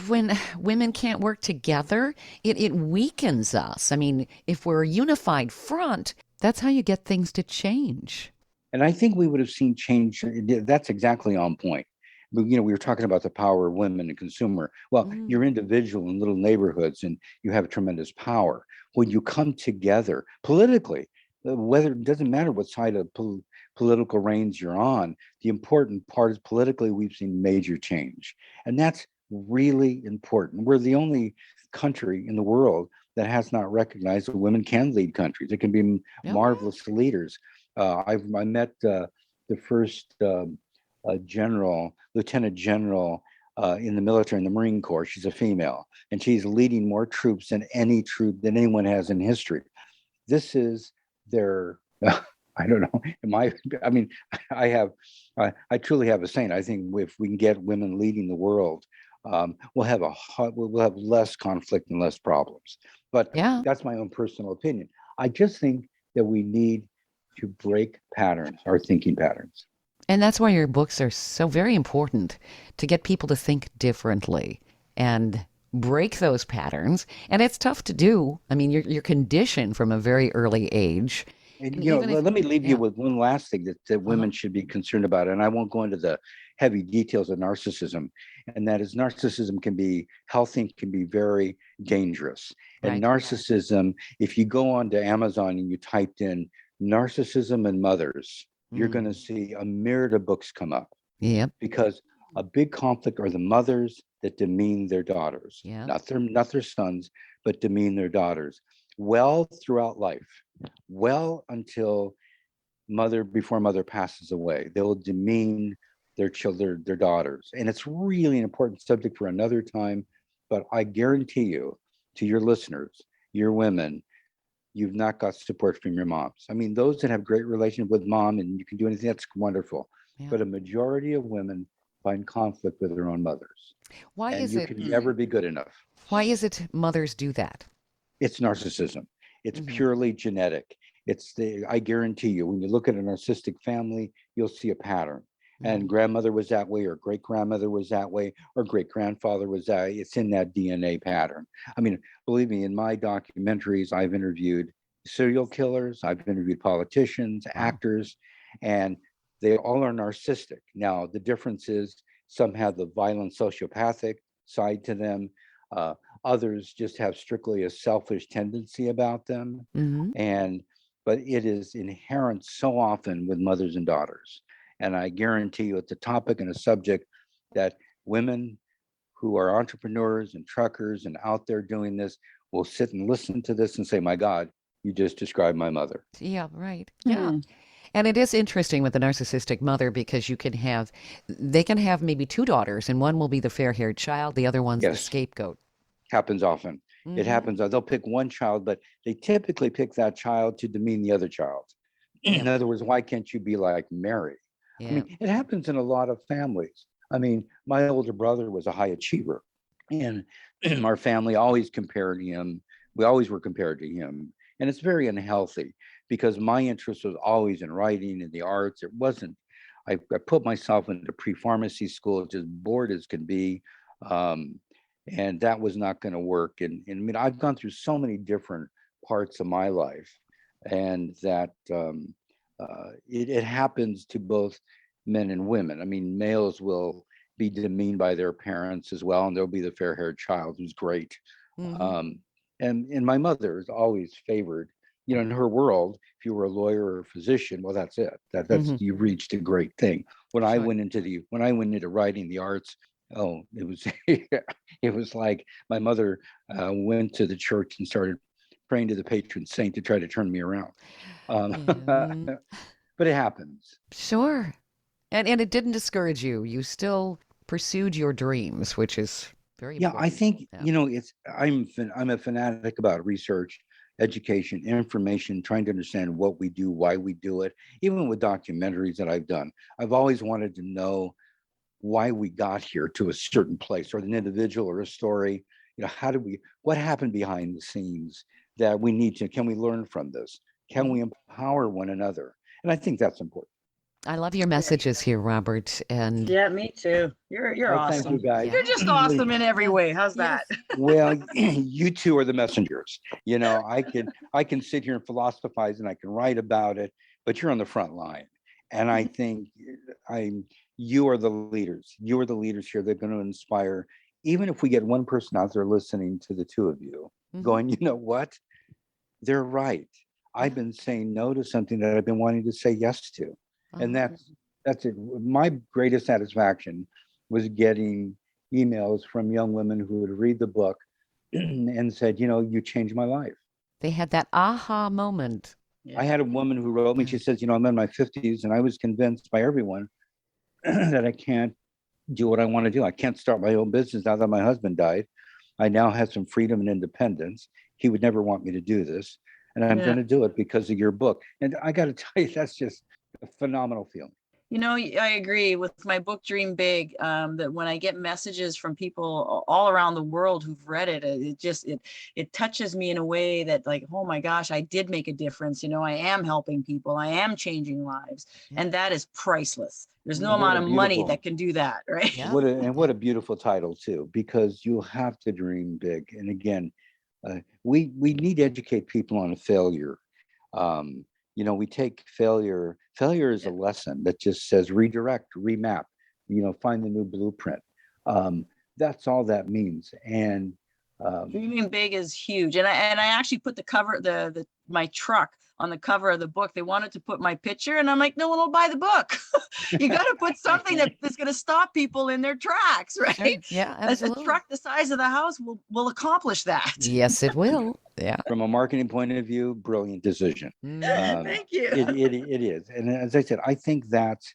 B: women can't work together, it weakens us. I mean, if we're a unified front, that's how you get things to change.
D: And I think we would have seen change. That's exactly on point. But, we were talking about the power of women and consumer. Well,
B: Mm.
D: you're individual in little neighborhoods and you have tremendous power. When you come together politically, whether it doesn't matter what side of political reigns you're on, the important part is politically, we've seen major change. And that's really important. We're the only country in the world that has not recognized that women can lead countries. They can be
B: Oh, yeah.
D: marvelous leaders. I met the first lieutenant general in the military, in the Marine Corps. She's a female, and she's leading more troops than any troop than anyone has in history. This is their. I don't know. I mean, I have. I truly have a saying. I think if we can get women leading the world, we'll have less conflict and less problems. But
B: Yeah.
D: that's my own personal opinion. I just think that we need to break patterns, our thinking patterns.
B: And that's why your books are so very important to get people to think differently and break those patterns. And it's tough to do. I mean, you're conditioned from a very early age.
D: And
B: And even if,
D: let me leave you
B: yeah,
D: with one last thing that
B: uh-huh.
D: women should be concerned about. And I won't go into the heavy details of narcissism. And that is narcissism can be healthy and can be very dangerous. And
B: Right.
D: narcissism, if you go on to Amazon and you typed in narcissism and mothers, you're going to
B: Mm.
D: see a myriad of books come up
B: Yep.
D: because a big conflict are the mothers that demean their daughters,
B: Yep.
D: not their sons, but demean their daughters. Well, throughout life, well until before mother passes away, they will demean their children, their daughters, and it's really an important subject for another time. But I guarantee you, to your listeners, your women, you've not got support from your moms. I mean, those that have great relationship with mom and you can do anything, that's wonderful.
B: Yeah.
D: But a majority of women find conflict with their own mothers,
B: Why
D: and
B: is
D: you
B: it
D: can never be good enough.
B: mothers do that?
D: It's narcissism. It's
B: Hmm.
D: purely genetic. I guarantee you, when you look at a narcissistic family, you'll see a pattern. And
B: Hmm.
D: grandmother was that way, or great grandmother was that way, or great grandfather was that. It's in that DNA pattern. I mean, believe me, in my documentaries, I've interviewed serial killers, I've interviewed politicians,
B: Wow.
D: actors, and they all are narcissistic. Now, the difference is some have the violent sociopathic side to them. Uh, Others just have strictly a selfish tendency about them.
B: Hmm.
D: And but it is inherent so often with mothers and daughters. And I guarantee you it's a topic and a subject that women who are entrepreneurs and truckers and out there doing this will sit and listen to this and say, my God, you just described my mother.
B: Yeah, right. Yeah.
C: Hmm.
B: And it is interesting with the narcissistic mother because they can have maybe two daughters, and one will be the fair haired child, the other one's the
D: Yes,
B: scapegoat.
D: happens often. It
B: Hmm.
D: happens. They'll pick one child, but they typically pick that child to demean the other child. In
B: Yep.
D: other words, why can't you be like Mary? I
B: Yep.
D: mean, it happens in a lot of families. I mean, my older brother was a high achiever, and our family always compared him. We always were compared to him, and it's very unhealthy because my interest was always in writing and the arts. It wasn't. I put myself into pre-pharmacy school, just bored as can be, um, and that was not going to work. And I mean, I've gone through so many different parts of my life, and that it happens to both men and women. I mean, males will be demeaned by their parents as well, and there'll be the fair-haired child who's great.
B: Hmm.
D: Um, And my mother is always favored, in her world, if you were a lawyer or a physician, well, that's it. That's
B: Mhm.
D: you reached a great thing.
B: Sure.
D: When I went into writing the arts, oh, it was it was like my mother went to the church and started praying to the patron saint to try to turn me around.
B: Mm,
D: But it happens.
B: sure. And it didn't discourage you. You still pursued your dreams, which is very
D: Yeah, I
B: important.
D: think
B: Yeah.
D: I'm a fanatic about research, education, information, trying to understand what we do, why we do it. Even with documentaries that I've done, I've always wanted to know why we got here to a certain place, or an individual, or a story. What happened behind the scenes that we need to? Can we learn from this? Can
B: Mhm.
D: we empower one another? And I think that's important.
B: I love your messages here, Robert. And
C: Yeah, me too. You're
D: Oh, thank you,
C: awesome.
D: guys.
C: You're
B: yeah,
C: just awesome in every
B: yeah,
C: way. How's
B: yes.
C: that?
D: Well, you two are the messengers. I can sit here and philosophize and I can write about it, but you're on the front line. And I think I'm you are the leaders. You are the leaders here. They're going to inspire. Even if we get one person out there listening to the two of you,
B: Mhm.
D: going, you know what? They're right. I've
B: Yeah.
D: been saying no to something that I've been wanting to say yes to. And
B: Uh-huh.
D: that's it. My greatest satisfaction was getting emails from young women who would read the book and said, you changed my life.
B: They had that aha moment.
D: I
C: Yeah.
D: had a woman who wrote me,
B: Yeah.
D: she says, I'm in my 50s and I was convinced by everyone that I can't do what I want to do. I can't start my own business now that my husband died. I now have some freedom and independence. He would never want me to do this. And I'm
C: Yeah.
D: going to do it because of your book. And I got to tell you, that's just a phenomenal feeling.
C: I agree with my book Dream Big, that when I get messages from people all around the world who've read it, it touches me in a way that, like, oh my gosh, I did make a difference. I am helping people. I am changing lives.
B: Yeah.
C: And that is priceless. There's no
D: What
C: amount
D: a
C: of money
D: beautiful,
C: that can do that, right?
B: Yeah.
D: what a beautiful title too, because you have to dream big. And again, we need to educate people on failure. Um, we take failure. Failure is a
C: Yeah.
D: lesson that just says redirect, remap. Find the new blueprint. Um, that's all that means. And
C: Dreaming big is huge. And I actually put the cover, the my truck on the cover of the book. They wanted to put my picture, and I'm like, no one will buy the book. You got to put something that's going to stop people in their tracks,
B: Sure.
C: right?
B: Yeah,
C: A
B: absolutely.
C: truck the size of the house will accomplish that.
B: Yes, it will. Yeah.
D: from a marketing point of view, brilliant decision.
B: Mhm.
C: Thank you.
D: It is. And as I said, I think that's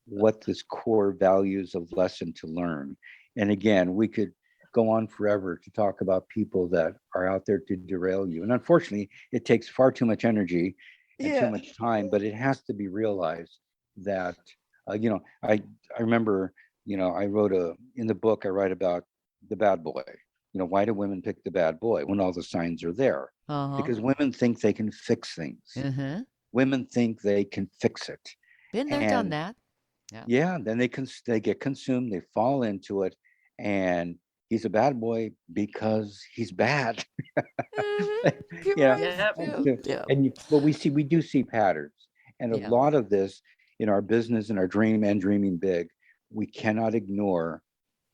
D: what this core values of lesson to learn. And again, we could go on forever to talk about people that are out there to derail you. And unfortunately, it takes far too much energy and too
C: Yeah.
D: much time, but it has to be realized that, I remember, I wrote in the book, I write about the bad boy. Why do women pick the bad boy when all the signs are there?
B: Uh-huh.
D: Because women think they can fix things.
B: Uh-huh.
D: Women think they can fix it.
B: Been there, done
D: And
B: that. Yeah.
D: yeah, then they get consumed, they fall into it, and he's a bad boy because he's bad.
B: Mhm. You're
D: you know,
B: right.
C: Yep.
D: and
B: Yeah.
D: so,
B: Yeah.
D: but we do see patterns, and a
B: Yeah.
D: lot of this in our business and our dream and dreaming big, we cannot ignore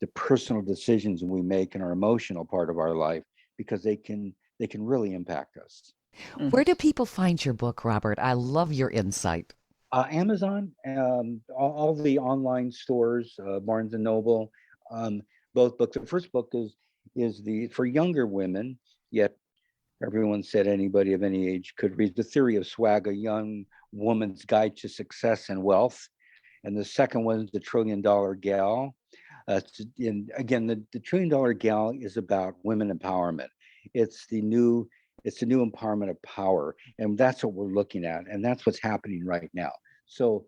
D: the personal decisions we make in our emotional part of our life, because they can really impact us.
B: Where do people find your book, Robert? I love your insight.
D: Amazon, all the online stores, Barnes and Noble, um, both books. The first book is the for younger women, yet everyone said anybody of any age could read. The Theory of Swag: A Young Woman's Guide to Success and Wealth. And the second one is The Trillion Dollar Gal. And again, the Trillion Dollar Gal is about women empowerment. It's the new it's the new empowerment of power, and that's what we're looking at, and that's what's happening right now. So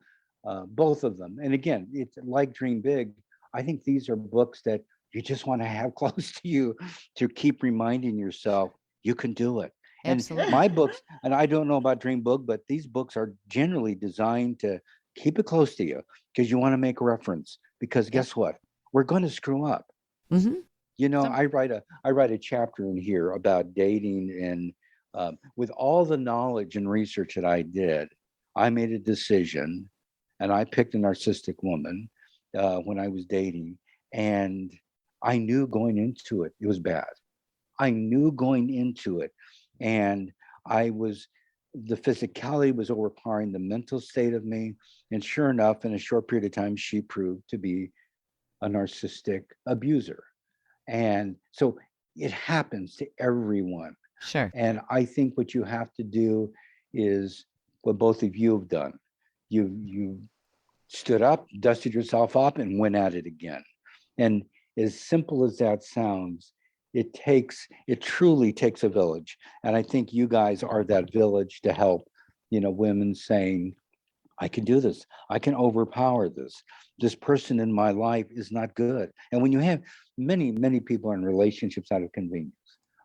D: both of them, and again, it's like Dream Big. I think these are books that you just want to have close to you to keep reminding yourself you can do it. And
B: Absolutely.
D: my books, and I don't know about Dream Book, but these books are generally designed to keep it close to you, because you want to make a reference. Because
B: Yep.
D: guess what? We're going to screw up.
B: Mm-hmm.
D: I write a chapter in here about dating, and with all the knowledge and research that I did, I made a decision, and I picked a narcissistic woman when I was dating, and I knew going into it, it was bad. I knew going into it, and the physicality was overpowering the mental state of me. And sure enough, in a short period of time, she proved to be a narcissistic abuser. And so it happens to everyone.
B: Sure.
D: And I think what you have to do is what both of you have done. You stood up, dusted yourself off, and went at it again. And as simple as that sounds, it truly takes a village. And I think you guys are that village to help, women saying, I can do this. I can overpower this. This person in my life is not good. And when you have many, many people in relationships out of convenience,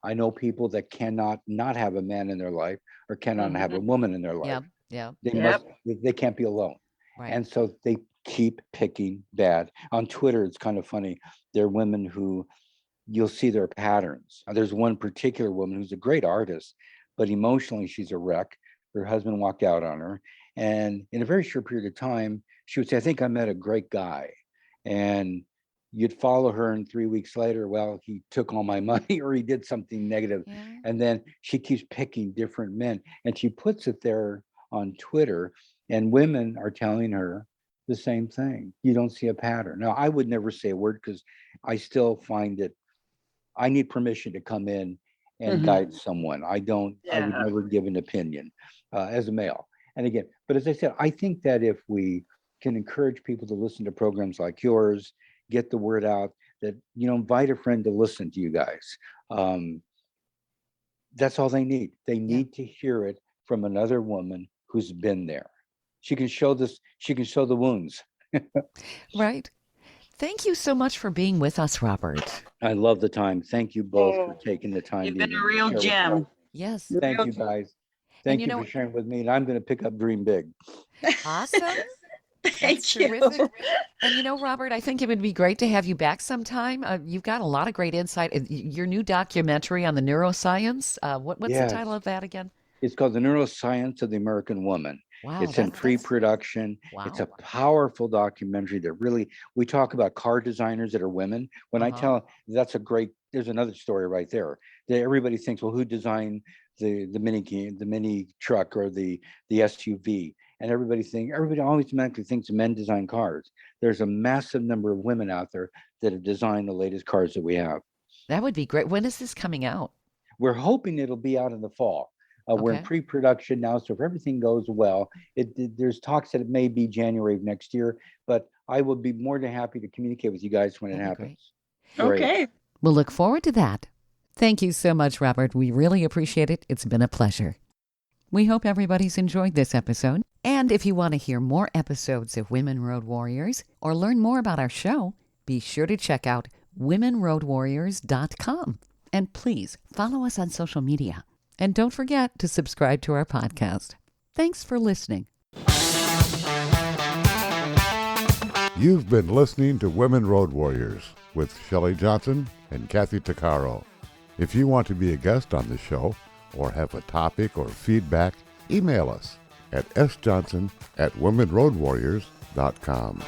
D: I know people that cannot not have a man in their life or cannot have a woman in their life.
B: Yeah.
D: They can't be alone.
B: Right.
D: And so they keep picking bad. On Twitter, it's kind of funny. There are women who you'll see their patterns. There's one particular woman who's a great artist, but emotionally she's a wreck. Her husband walked out on her. And in a very short period of time, she would say, I think I met a great guy. And you'd follow her, and 3 weeks later, well, he took all my money or he did something negative.
B: Yeah.
D: And then she keeps picking different men. And she puts it there on Twitter, and women are telling her the same thing. You don't see a pattern. Now, I would never say a word because I still find that I need permission to come in and guide someone. I would never give an opinion as a male. And again, but as I said, I think that if we can encourage people to listen to programs like yours, get the word out, that, invite a friend to listen to you guys. That's all they need. They need to hear it from another woman who's been there. She can show the wounds.
B: Right. Thank you so much for being with us, Robert.
D: I love the time. Thank you both for taking the time.
C: You've been a real gem.
B: Yes.
D: Thank you, guys. Thank you for sharing with me. And I'm going to pick up Dream Big.
B: Awesome.
C: Thank you.
B: Terrific. And Robert, I think it would be great to have you back sometime. You've got a lot of great insight. Your new documentary on the neuroscience. What's the title of that again? It's
D: called The Neuroscience of the American Woman.
B: Wow,
D: it's in pre-production.
B: Wow.
D: It's a powerful documentary that really, we talk about car designers that are women. When I tell, there's another story right there. Everybody thinks, well, who designed the mini truck or the SUV? And everybody always automatically thinks men design cars. There's a massive number of women out there that have designed the latest cars that we have.
B: That would be great. When is this coming out?
D: We're hoping it'll be out in the fall. We're in pre-production now, so if everything goes well, there's talks that it may be January of next year, but I will be more than happy to communicate with you guys when it happens.
C: Okay.
B: We'll look forward to that. Thank you so much, Robert. We really appreciate it. It's been a pleasure. We hope everybody's enjoyed this episode. And if you want to hear more episodes of Women Road Warriors or learn more about our show, be sure to check out womenroadwarriors.com. And please follow us on social media. And don't forget to subscribe to our podcast. Thanks for listening.
A: You've been listening to Women Road Warriors with Shelley Johnson and Kathy Tuccaro. If you want to be a guest on the show or have a topic or feedback, email us at sjohnson@womenroadwarriors.com.